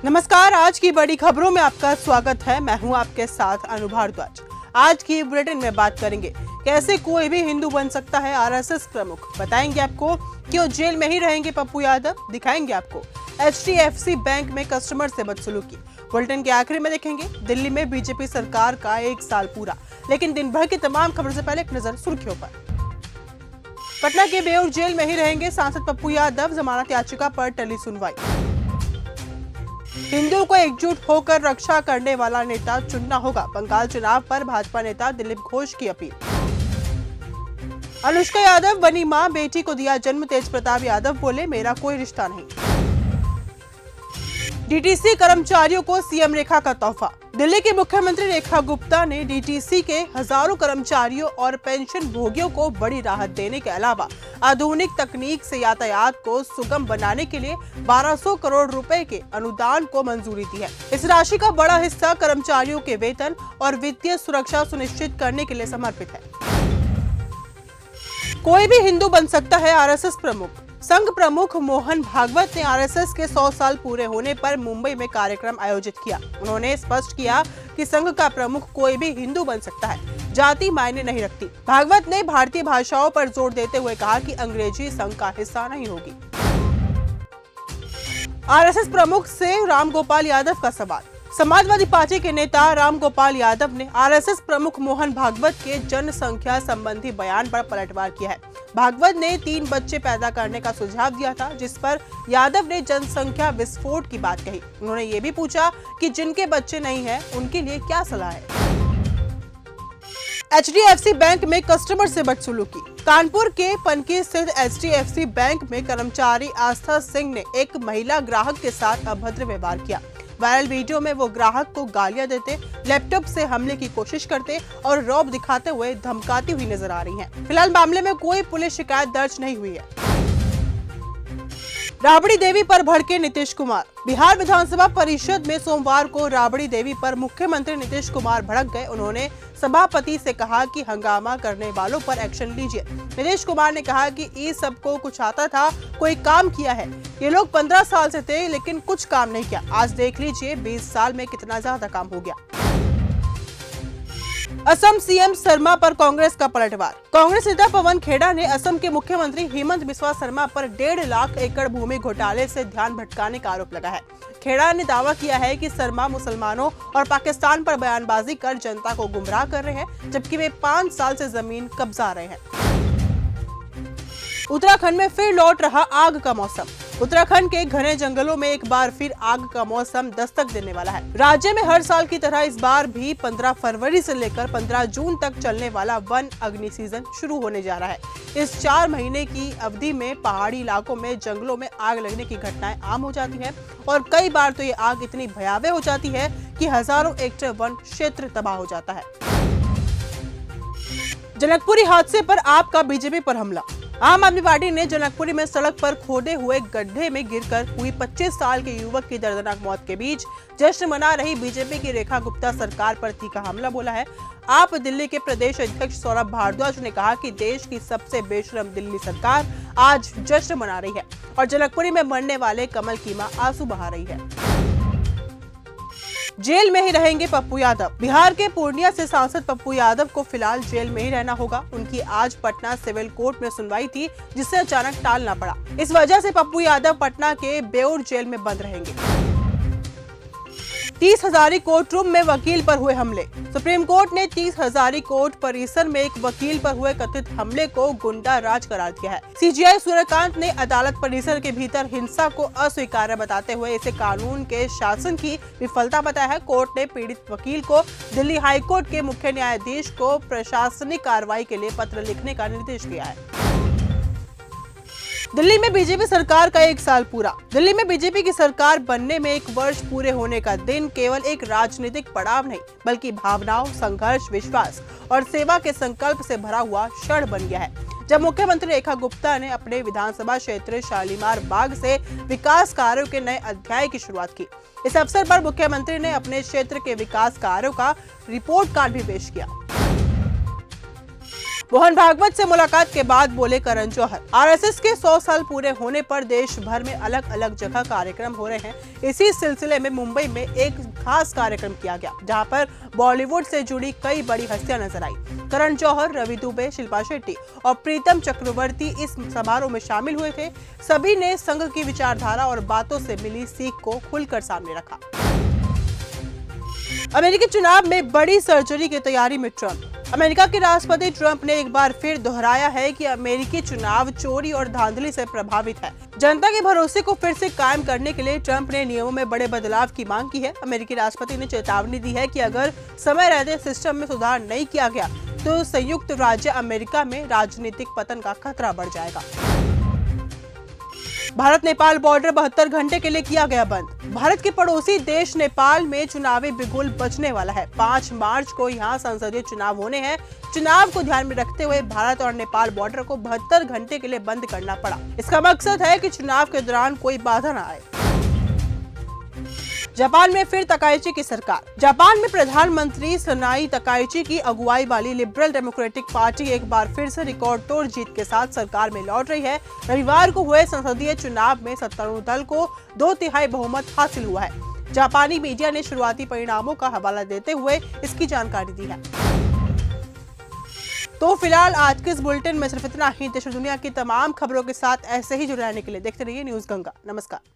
नमस्कार, आज की बड़ी खबरों में आपका स्वागत है। मैं हूं आपके साथ अनु भारद्वाज। आज की बुलेटिन में बात करेंगे कैसे कोई भी हिंदू बन सकता है आरएसएस प्रमुख। बताएंगे आपको क्यों जेल में ही रहेंगे पप्पू यादव। दिखाएंगे आपको एचडीएफसी बैंक में कस्टमर से बदसलूकी। बुलेटिन के आखिर में देखेंगे दिल्ली में बीजेपी सरकार का 1 साल पूरा। लेकिन दिन भर की तमाम खबरों से पहले एक नजर सुर्खियों पर। पटना के बेऊर जेल में ही रहेंगे सांसद पप्पू यादव। जमानत याचिका पर टली सुनवाई। हिंदुओं को एकजुट होकर रक्षा करने वाला नेता चुनना होगा। बंगाल चुनाव पर भाजपा नेता दिलीप घोष की अपील। अनुष्का यादव बनी मां, बेटी को दिया जन्म। तेज प्रताप यादव बोले, मेरा कोई रिश्ता नहीं। डीटीसी कर्मचारियों को सीएम रेखा का तोहफा। दिल्ली की मुख्यमंत्री रेखा गुप्ता ने डीटीसी के हजारों कर्मचारियों और पेंशन भोगियों को बड़ी राहत देने के अलावा आधुनिक तकनीक से यातायात को सुगम बनाने के लिए 1200 करोड़ रुपए के अनुदान को मंजूरी दी है। इस राशि का बड़ा हिस्सा कर्मचारियों के वेतन और वित्तीय सुरक्षा सुनिश्चित करने के लिए समर्पित है। कोई भी हिंदू बन सकता है आरएसएस प्रमुख। संघ प्रमुख मोहन भागवत ने आरएसएस के 100 साल पूरे होने पर मुंबई में कार्यक्रम आयोजित किया। उन्होंने स्पष्ट किया कि संघ का प्रमुख कोई भी हिंदू बन सकता है, जाति मायने नहीं रखती। भागवत ने भारतीय भाषाओं पर जोर देते हुए कहा कि अंग्रेजी संघ का हिस्सा नहीं होगी। आरएसएस प्रमुख से रामगोपाल यादव का सवाल। समाजवादी पार्टी के नेता रामगोपाल यादव ने आरएसएस प्रमुख मोहन भागवत के जनसंख्या संबंधी बयान पर पलटवार किया है। भागवत ने 3 बच्चे पैदा करने का सुझाव दिया था, जिस पर यादव ने जनसंख्या विस्फोट की बात कही। उन्होंने ये भी पूछा कि जिनके बच्चे नहीं हैं, उनके लिए क्या सलाह है। एचडीएफसी बैंक में कस्टमर से बदसलूकी। कानपुर के पनकी स्थित एचडीएफसी बैंक में कर्मचारी आस्था सिंह ने एक महिला ग्राहक के साथ अभद्र व्यवहार किया। वायरल वीडियो में वो ग्राहक को गालियां देते, लैपटॉप से हमले की कोशिश करते और रौब दिखाते हुए धमकाती हुई नजर आ रही हैं। फिलहाल मामले में कोई पुलिस शिकायत दर्ज नहीं हुई है। राबड़ी देवी पर भड़के नीतीश कुमार। बिहार विधानसभा परिषद में सोमवार को राबड़ी देवी पर मुख्यमंत्री नीतीश कुमार भड़क गए। उन्होंने सभापति से कहा कि हंगामा करने वालों पर एक्शन लीजिए। नीतीश कुमार ने कहा कि ये सबको कुछ आता था, कोई काम किया है। ये लोग 15 साल से थे लेकिन कुछ काम नहीं किया। आज देख लीजिए 20 साल में कितना ज्यादा काम हो गया। असम सीएम शर्मा पर कांग्रेस का पलटवार। कांग्रेस नेता पवन खेड़ा ने असम के मुख्यमंत्री हेमंत बिस्वा शर्मा पर 1.5 लाख एकड़ भूमि घोटाले से ध्यान भटकाने का आरोप लगाया है। खेड़ा ने दावा किया है कि शर्मा मुसलमानों और पाकिस्तान पर बयानबाजी कर जनता को गुमराह कर रहे हैं, जबकि वे 5 साल से जमीन कब्जा रहे हैं। उत्तराखंड में फिर लौट रहा आग का मौसम। उत्तराखंड के घने जंगलों में एक बार फिर आग का मौसम दस्तक देने वाला है। राज्य में हर साल की तरह इस बार भी 15 फरवरी से लेकर 15 जून तक चलने वाला वन अग्नि सीजन शुरू होने जा रहा है। इस 4 महीने की अवधि में पहाड़ी इलाकों में जंगलों में आग लगने की घटनाएं आम हो जाती हैं और कई बार तो ये आग इतनी भयावह हो जाती है कि हजारों हेक्टेयर वन क्षेत्र तबाह हो जाता है। जनकपुरी हादसे पर आपका बीजेपी पर हमला। आम आदमी पार्टी ने जनकपुरी में सड़क पर खोदे हुए गड्ढे में गिरकर हुई 25 साल के युवक की दर्दनाक मौत के बीच जश्न मना रही बीजेपी की रेखा गुप्ता सरकार पर तीखा हमला बोला है। आप दिल्ली के प्रदेश अध्यक्ष सौरभ भारद्वाज ने कहा कि देश की सबसे बेशरम दिल्ली सरकार आज जश्न मना रही है और जनकपुरी में मरने वाले कमल की मां आंसू बहा रही है। जेल में ही रहेंगे पप्पू यादव। बिहार के पूर्णिया से सांसद पप्पू यादव को फिलहाल जेल में ही रहना होगा। उनकी आज पटना सिविल कोर्ट में सुनवाई थी, जिसे अचानक टालना पड़ा। इस वजह से पप्पू यादव पटना के बेऊर जेल में बंद रहेंगे। 30 हजारी कोर्ट रूम में वकील पर हुए हमले। सुप्रीम कोर्ट ने 30 हजारी कोर्ट परिसर में एक वकील पर हुए कथित हमले को गुंडा राज करार दिया है। सीजीआई सूर्यकांत ने अदालत परिसर के भीतर हिंसा को अस्वीकार्य बताते हुए इसे कानून के शासन की विफलता बताया है। कोर्ट ने पीड़ित वकील को दिल्ली हाईकोर्ट के मुख्य न्यायाधीश को प्रशासनिक कार्रवाई के लिए पत्र लिखने का निर्देश दिया है। दिल्ली में बीजेपी सरकार का 1 साल पूरा। दिल्ली में बीजेपी की सरकार बनने में 1 वर्ष पूरे होने का दिन केवल एक राजनीतिक पड़ाव नहीं, बल्कि भावनाओं, संघर्ष, विश्वास और सेवा के संकल्प से भरा हुआ क्षण बन गया है। जब मुख्यमंत्री रेखा गुप्ता ने अपने विधानसभा क्षेत्र शालीमार बाग से विकास कार्यों के नए अध्याय की शुरुआत की। इस अवसर पर मुख्यमंत्री ने अपने क्षेत्र के विकास कार्यों का रिपोर्ट कार्ड भी पेश किया। मोहन भागवत से मुलाकात के बाद बोले करण जौहर, आरएसएस के 100 साल पूरे होने पर देश भर में अलग अलग जगह कार्यक्रम हो रहे हैं। इसी सिलसिले में मुंबई में एक खास कार्यक्रम किया गया, जहां पर बॉलीवुड से जुड़ी कई बड़ी हस्तियां नजर आई। करण जौहर, रवि दुबे, शिल्पा शेट्टी और प्रीतम चक्रवर्ती इस समारोह में शामिल हुए थे। सभी ने संघ की विचारधारा और बातों से मिली सीख को खुलकर सामने रखा। अमेरिकी चुनाव में बड़ी सर्जरी की तैयारी में ट्रंप। अमेरिका के राष्ट्रपति ट्रंप ने एक बार फिर दोहराया है कि अमेरिकी चुनाव चोरी और धांधली से प्रभावित है। जनता के भरोसे को फिर से कायम करने के लिए ट्रंप ने नियमों में बड़े बदलाव की मांग की है। अमेरिकी राष्ट्रपति ने चेतावनी दी है कि अगर समय रहते सिस्टम में सुधार नहीं किया गया तो संयुक्त राज्य अमेरिका में राजनीतिक पतन का खतरा बढ़ जाएगा। भारत नेपाल बॉर्डर 72 घंटे के लिए किया गया बंद। भारत के पड़ोसी देश नेपाल में चुनावी बिगुल बजने वाला है। 5 मार्च को यहां संसदीय चुनाव होने हैं। चुनाव को ध्यान में रखते हुए भारत और नेपाल बॉर्डर को 72 घंटे के लिए बंद करना पड़ा। इसका मकसद है कि चुनाव के दौरान कोई बाधा न आए। जापान में फिर तकाइची की सरकार। जापान में प्रधानमंत्री सनाई तकाइची की अगुवाई वाली लिबरल डेमोक्रेटिक पार्टी एक बार फिर से रिकॉर्ड तोड़ जीत के साथ सरकार में लौट रही है। रविवार को हुए संसदीय चुनाव में सत्तारूढ़ दल को 2/3 बहुमत हासिल हुआ है। जापानी मीडिया ने शुरुआती परिणामों का हवाला देते हुए इसकी जानकारी दी है। तो फिलहाल आज के इस बुलेटिन में सिर्फ इतना ही। देश और दुनिया की तमाम खबरों के साथ ऐसे ही जुड़े रहने के लिए देखते रहिए न्यूज़ गंगा। नमस्कार।